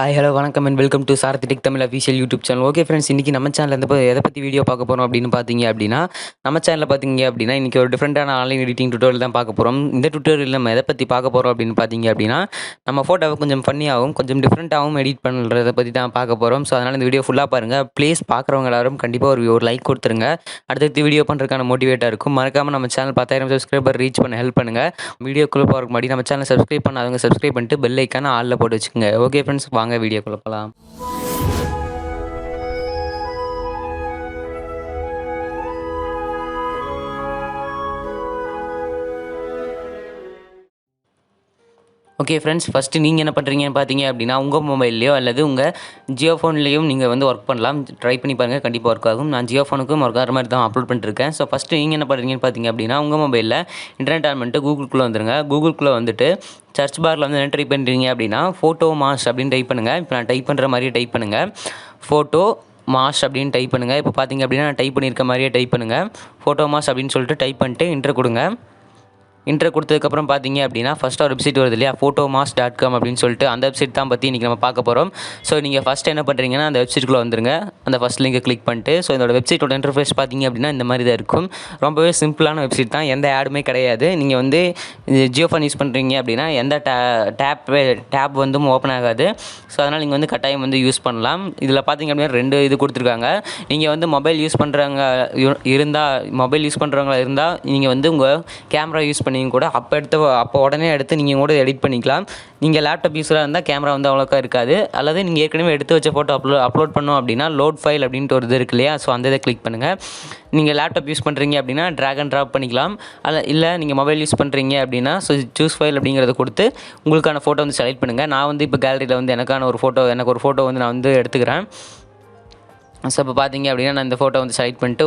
Hi hello வணக்கம் and welcome to Sarathi tech Tamil official YouTube channel. Okay friends, இன்றைக்கி நம்ம சேனலில் எதை பற்றி வீடியோ பார்க்க போகிறோம் அப்படின்னு பார்த்தீங்க அப்படின்னா, நம்ம சேனலில் பார்த்தீங்க அப்படின்னா இன்றைக்கி ஒரு டிஃப்ரெண்ட்டான ஆன்லைன் எடிட்டிங் டுட்டோரியல் தான் பார்க்க போகிறோம். இந்த டுட்டோரியல் நம்ம எதை பற்றி பார்க்க போகிறோம் அப்படின்னு பார்த்தீங்க அப்படின்னா, நம்ம ஃபோட்டோவை கொஞ்சம் ஃபன்னியாகவும் கொஞ்சம் டிஃப்ரெண்ட்டாகவும் எடிட் பண்ணுறதை பற்றி தான் பார்க்க போகிறோம். ஸோ அதனால் இந்த வீடியோ ஃபுல்லாக பாருங்கள். ப்ளீஸ் பார்க்குறவங்க எல்லாரும் கண்டிப்பாக ஒரு லைக் கொடுத்துருங்க. அடுத்தடுத்து வீடியோ பண்ணுறதுக்கான மோட்டிவேட்டாக இருக்கும். மறக்காமல் நம்ம சேனல் 10,000 சப்ஸ்கிரைபர் ரீச் பண்ண ஹெல்ப் பண்ணுங்கள். வீடியோக்குள்ளே போகிறதுக்கு முன்னாடி நம்ம சேனல் சப்ஸ்கிரைப் பண்ணாதவங்க சப்ஸ்கிரைப் பண்ணிட்டு பெல் ஐக்கான ஆலில் போட்டு வச்சுக்கோங்க. ஓகே ஃப்ரெண்ட்ஸ், வாங்க வீடியோக்குள்ளே போகலாம். ஓகே ஃப்ரெண்ட்ஸ், ஃபஸ்ட்டு நீங்கள் என்ன பண்ணுறீங்கன்னு பார்த்தீங்க அப்படின்னா, உங்கள் மொபைல்லையோ அல்லது உங்கள் ஜியோ ஃபோன்லேயும் நீங்கள் ஒர்க் பண்ணலாம். ட்ரை பண்ணி பாருங்கள், கண்டிப்பாக ஒர்க் ஆகும். நான் ஜியோ ஃபோனுக்கும் ஒர்க் ஆகிற மாதிரி தான் அப்லோட் பண்ணிட்டுருக்கேன். ஸோ ஃபஸ்ட்டு நீங்கள் என்ன பண்ணுறீங்கன்னு பார்த்தீங்க அப்படின்னா, உங்கள் மொபைலில் இன்டர்நெட் ஆன் பண்ணிட்டு கூகுள்குள்ளே வந்துருங்க. கூகுள்குள்ளே வந்துட்டு சர்ச் பாரில் என்ன டைப் பண்ணுறீங்க அப்படின்னா, ஃபோட்டோ மாஸ் அப்படின்னு டைப் பண்ணுங்கள். இப்போ நான் டைப் பண்ணுற மாதிரியே டைப் பண்ணுங்கள். ஃபோட்டோ மாஸ் அப்படின்னு டைப் பண்ணுங்கள். இப்போ பார்த்தீங்க அப்படின்னா நான் டைப் பண்ணியிருக்க மாதிரியே டைப் பண்ணுங்கள். ஃபோட்டோ மாஸ் அப்படின்னு சொல்லிட்டு டைப் பண்ணிட்டு இன்டர் கொடுங்க. இன்ட்ரோ கொடுத்ததுக்கப்புறம் பார்த்தீங்க அப்படின்னா ஃபஸ்ட்டு ஒரு வெப்சைட் வருது இல்லையா, photomass.com அப்படின்னு சொல்லிட்டு அந்த வெப்சைட் தான் பற்றி இன்றைக்கி நம்ம பார்க்க போகிறோம். ஸோ நீங்கள் ஃபஸ்ட்டு என்ன பண்ணுறீங்கன்னா, அந்த வெப்சைட்டுக்குள்ளே வந்துருங்க. அந்த ஃபஸ்ட் லிங்கை கிளிக் பண்ணிட்டு, ஸோ இதோட வெப்சைட்டோட இன்டர்ஃபேஸ் பார்த்தீங்க அப்படின்னா இந்த மாதிரி தான் இருக்கும். ரொம்பவே சிம்பிளான வெப்சைட் தான், எந்த ஆடுமே கிடையாது. நீங்கள் ஜியோ ஃபோன் யூஸ் பண்ணுறீங்க அப்படின்னா எந்த டேப் ஓப்பன் ஆகாது. ஸோ அதனால் நீங்கள் கட்டாயம் யூஸ் பண்ணலாம். இதில் பார்த்தீங்க அப்படின்னா 2 இது கொடுத்துருக்காங்க. நீங்கள் மொபைல் யூஸ் பண்ணுறவங்க இருந்தால் நீங்கள் உங்கள் கேமரா யூஸ் நீங்கள் கூட அப்போ உடனே எடுத்து நீங்கள் கூட எடிட் பண்ணிக்கலாம். நீங்கள் லேப்டாப் யூஸராக இருந்தால் கேமரா அவ்வளோக்கா இருக்காது. அல்லது நீங்கள் ஏற்கனவே எடுத்து வச்ச ஃபோட்டோ அப்லோட் பண்ணோம் அப்படின்னா லோட் ஃபைல் அப்படின்ட்டு ஒரு இது இருக்கு இல்லையா, ஸோ அந்த இதை கிளிக் பண்ணுங்கள். நீங்கள் லேப்டாப் யூஸ் பண்ணுறீங்க அப்படின்னா ட்ராக் அண்ட் ட்ராப் பண்ணிக்கலாம். இல்லை நீங்கள் மொபைல் யூஸ் பண்ணுறீங்க அப்படின்னா சூஸ் ஃபைல் அப்படிங்கிறத கொடுத்து உங்களுக்கான ஃபோட்டோ செலக்ட் பண்ணுங்கள். நான் இப்போ கேலரியில் எனக்கு ஒரு ஃபோட்டோ நான் எடுத்துக்கிறேன். ஸோ இப்போ பார்த்தீங்க அப்படின்னா நான் இந்த ஃபோட்டோ செலக்ட் பண்ணிட்டு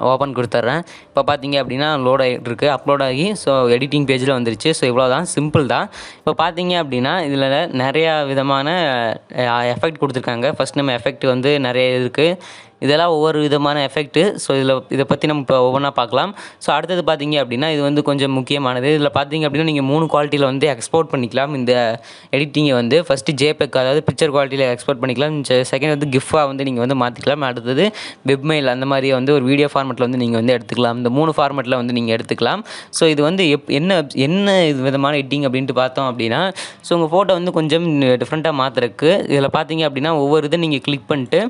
ஓப்பன் கொடுத்துட்றேன். இப்போ பார்த்தீங்க அப்படின்னா லோட் ஆகிட்டு இருக்குது, அப்லோட் ஆகி ஸோ எடிட்டிங் பேஜில் வந்துருச்சு. ஸோ இவ்வளோ தான், சிம்பிள் தான். இப்போ பார்த்தீங்க அப்படின்னா இதில் நிறையா விதமான எஃபெக்ட் கொடுத்துருக்காங்க. ஃபஸ்ட் நம்ம எஃபெக்ட் நிறைய இருக்குது. இதெல்லாம் ஒவ்வொரு விதமான எஃபெக்ட்டு. ஸோ இதை பற்றி நம்ம இப்போ ஒவ்வொன்றா பார்க்கலாம். ஸோ அடுத்தது பார்த்தீங்க அப்படின்னா இது கொஞ்சம் முக்கியமானது. இதில் பார்த்தீங்க அப்படின்னா நீங்கள் 3 குவாலிட்டியில் எக்ஸ்போர்ட் பண்ணிக்கலாம். இந்த எடிட்டிங்கை ஃபஸ்ட்டு ஜேபெக், அதாவது பிக்சர் குவாலிட்டியில் எக்ஸ்போர்ட் பண்ணிக்கலாம். செகண்ட் கிஃப்டாக நீங்கள் மாற்றிக்கலாம். அடுத்தது வெப்மெயில், அந்த மாதிரி ஒரு வீடியோ ஃபார்மெட்டில் நீங்கள் எடுத்துக்கலாம். இந்த 3 ஃபார்மெட்டில் நீங்கள் எடுத்துக்கலாம். ஸோ இது என்ன விதமான எடிட்டிங் அப்படின்ட்டு பார்த்தோம் அப்படின்னா, ஸோ உங்கள் ஃபோட்டோ கொஞ்சம் டிஃப்ரெண்ட்டாக மாற்றுறதுக்கு இதில் பார்த்தீங்க அப்படின்னா ஒவ்வொரு இதை நீங்கள் கிளிக் பண்ணிட்டு,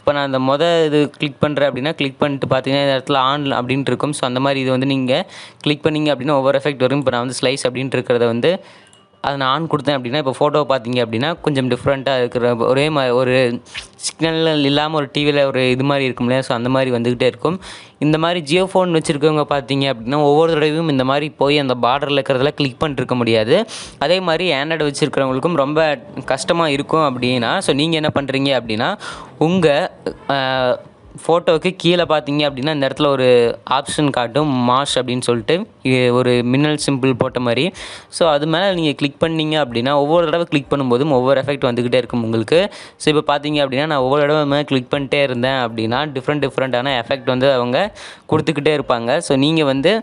இப்போ நான் இந்த இது கிளிக் பண்ணுறேன் அப்படின்னா கிளிக் பண்ணிட்டு பார்த்தீங்கன்னா இந்த இடத்துல ஆன் அப்படின்ட்டு இருக்கும். ஸோ அந்த மாதிரி இது நீங்கள் கிளிக் பண்ணிங்க அப்படின்னா ஒவ்வொரு எஃபெக்ட் வரும். இப்போ நான் ஸ்லைஸ் அப்படின்ட்டு இருக்கிறத அதை நான் ஆன் கொடுத்தேன் அப்படின்னா இப்போ ஃபோட்டோ பார்த்தீங்க அப்படின்னா கொஞ்சம் டிஃப்ரெண்ட்டாக இருக்கிற ஒரே மாதிரி ஒரு சிக்னல் இல்லாமல் ஒரு டிவியில் ஒரு இது மாதிரி இருக்கும் இல்லையா, ஸோ அந்த மாதிரி வந்துக்கிட்டே இருக்கும். இந்த மாதிரி ஜியோ ஃபோன் வச்சுருக்கவங்க பார்த்தீங்க அப்படின்னா ஒவ்வொரு தடவையும் இந்த மாதிரி போய் அந்த பார்டரில் இருக்கிறதெல்லாம் கிளிக் பண்ணிருக்க முடியாது. அதே மாதிரி ஆண்ட்ராய்டு வச்சுருக்கிறவங்களுக்கும் ரொம்ப கஷ்டமாக இருக்கும் அப்படின்னா, ஸோ நீங்கள் என்ன பண்ணுறீங்க அப்படின்னா உங்கள் ஃபோட்டோவுக்கு கீழே பார்த்தீங்க அப்படின்னா இந்த இடத்துல ஒரு ஆப்ஷன் காட்டும், மாஷ் அப்படின்னு சொல்லிட்டு ஒரு மின்னல் சிம்பிள் போட்ட மாதிரி. ஸோ அது மேலே நீங்கள் கிளிக் பண்ணிங்க அப்படின்னா ஒவ்வொரு தடவை கிளிக் பண்ணும்போதும் ஒவ்வொரு எஃபெக்ட் வந்துக்கிட்டே இருக்கும் உங்களுக்கு. ஸோ இப்போ பார்த்தீங்க அப்படின்னா நான் ஒவ்வொரு தடவை கிளிக் பண்ணிட்டே இருந்தேன் அப்படின்னா டிஃப்ரெண்ட்டான எஃபெக்ட் அவங்க கொடுத்துக்கிட்டே இருப்பாங்க. ஸோ நீங்கள்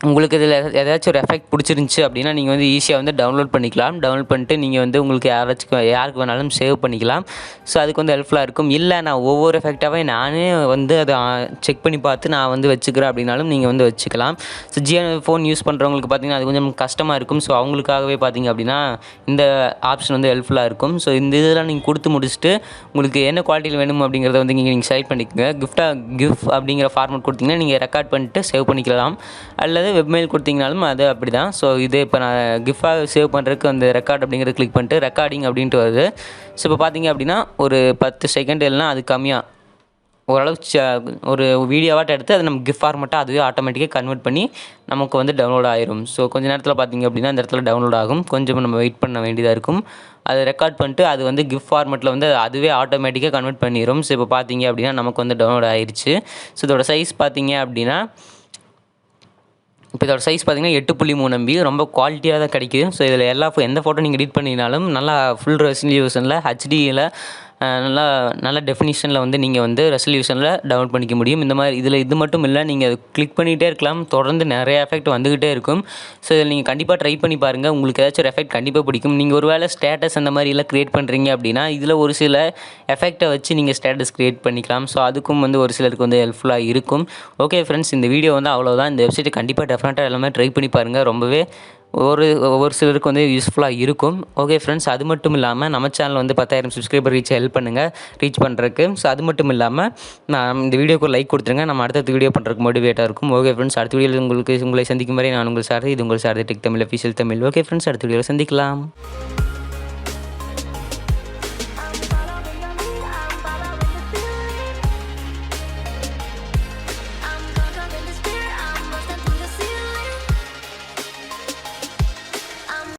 உங்களுக்கு இதில் ஏதாச்சும் ஒரு எஃபெக்ட் பிடிச்சிருந்துச்சி அப்படின்னா நீங்கள் ஈஸியாக டவுன்லோட் பண்ணிக்கலாம். டவுன்லோட் பண்ணிட்டு நீங்கள் உங்களுக்கு யாருக்கு வேணாலும் சேவ் பண்ணிக்கலாம். ஸோ அதுக்கு ஹெல்ப்ஃபுல்லாக இருக்கும். இல்லை நான் ஒவ்வொரு எஃபெக்டாகவே நானே அதை செக் பண்ணி பார்த்து நான் வச்சுக்கிறேன் அப்படின்னாலும் நீங்கள் வச்சுக்கலாம். ஸோ ஜியோ ஃபோன் யூஸ் பண்ணுறவங்களுக்கு பார்த்திங்கன்னா அது கொஞ்சம் கஷ்டமாக இருக்கும். ஸோ அவங்களுக்காகவே பார்த்திங்க அப்படின்னா இந்த ஆப்ஷன் ஹெல்ப்ஃபுல்லாக இருக்கும். ஸோ இந்த இதெல்லாம் நீங்கள் கொடுத்து முடிச்சுட்டு உங்களுக்கு என்ன குவாலிட்டியில் வேணும் அப்படிங்கிறத நீங்கள் செலக்ட் பண்ணிக்கோங்க. கிஃப்ட் அப்படிங்கிற ஃபார்மெட் கொடுத்திங்கன்னா நீங்கள் ரெக்கார்ட் பண்ணிட்டு சேவ் பண்ணிக்கலாம். அல்லது வெப்மெயில் கொடுத்தீங்கனாலும் அது அப்படி தான். ஸோ இது இப்போ நான் கிஃப்டாக சேவ் பண்ணுறதுக்கு அந்த ரெக்கார்ட் அப்படிங்கிறத கிளிக் பண்ணிட்டு ரெக்கார்டிங் அப்படின்ட்டு வருது. ஸோ இப்போ பார்த்தீங்க அப்படின்னா ஒரு 10 செகண்ட் இல்லைனா அது கம்மியாக ஓரளவு ஒரு வீடியோவாட்ட எடுத்து அதை நம்ம கிஃப்ட் ஃபார்மெட்டாக அதுவே ஆட்டோமேட்டிக்காக கன்வெர்ட் பண்ணி நமக்கு டவுன்லோட் ஆயிரும். ஸோ கொஞ்சம் நேரத்தில் பார்த்தீங்க அப்படின்னா இந்த இடத்துல டவுன்லோட் ஆகும். கொஞ்சம் நம்ம வெயிட் பண்ண வேண்டியதாக இருக்கும். அதை ரெக்கார்ட் பண்ணிட்டு அது கிஃப்ட் ஃபார்மெட்டில் அதுவே ஆட்டோமேட்டிக்காக கன்வெர்ட் பண்ணிடும். ஸோ இப்போ பார்த்தீங்க அப்படின்னா நமக்கு டவுன்லோட் ஆயிடுச்சு. ஸோ இதோட சைஸ் பார்த்தீங்க அப்படின்னா இப்போ இதோட சைஸ் பார்த்தீங்கன்னா 8.3 MB, ரொம்ப குவாலிட்டியாக தான் கிடைக்குது. ஸோ இதில் எந்த ஃபோட்டோ நீங்கள் எடிட் பண்ணினாலும் நல்லா ஃபுல் ரெசல்யூஷனில் ஹெச்டியில் நல்லா நல்ல டெஃபினிஷனில் வந்து நீங்கள் வந்து ரெசல்யூஷனில் டவுன்லோட் பண்ணிக்க முடியும். இந்த மாதிரி இதில் இது மட்டும் இல்லை, நீங்கள் கிளிக் பண்ணிகிட்டே இருக்கலாம், தொடர்ந்து நிறைய எஃபெக்ட் வந்துக்கிட்டே இருக்கும். ஸோ இதில் நீங்கள் கண்டிப்பாக ட்ரை பண்ணி பாருங்கள், உங்களுக்கு ஏதாச்சும் ஒரு எஃபெக்ட் கண்டிப்பாக பிடிக்கும். நீங்கள் ஒரு வேளை ஸ்டேட்டஸ் அந்த மாதிரிலாம் க்ரியேட் பண்ணுறீங்க அப்படின்னா இதில் ஒரு சில எஃபெக்டை வச்சு நீங்கள் ஸ்டேட்டஸ் க்ரியேட் பண்ணிக்கலாம். ஸோ அதுக்கும் வந்து ஒரு சிலருக்கு வந்து ஹெல்ப்ஃபுல்லாக இருக்கும். ஓகே ஃப்ரெண்ட்ஸ், இந்த வீடியோ வந்து அவ்வளோதான். இந்த வெப்சைட்டை கண்டிப்பாக டெஃபினட்டாக எல்லாமே ட்ரை பண்ணி பாருங்கள், ரொம்பவே ஒவ்வொரு சிலருக்கு வந்து யூஸ்ஃபுல்லாக இருக்கும். ஓகே ஃப்ரெண்ட்ஸ், அது மட்டும் இல்லாமல் நம்ம சேனல் வந்து 10,000 சப்ஸ்கிரைபர் ஹெல்ப் பண்ணுங்கள் ரீச் பண்ணுறதுக்கு. ஸோ அது மட்டும் இல்லாமல் நான் இந்த வீடியோக்கு லைக் கொடுத்துருங்க, நம்ம அடுத்த வீடியோ பண்ணுறதுக்கு மோட்டிவேட்டாக இருக்கும். ஓகே ஃப்ரெண்ட்ஸ், அடுத்த வீடியோவில் உங்களை சந்திக்கும் வரை நான் உங்கள் சார், இது உங்கள் sir tech Tamil official Tamil. Okay friends, அடுத்த வீடியோவில் சந்திக்கலாம்.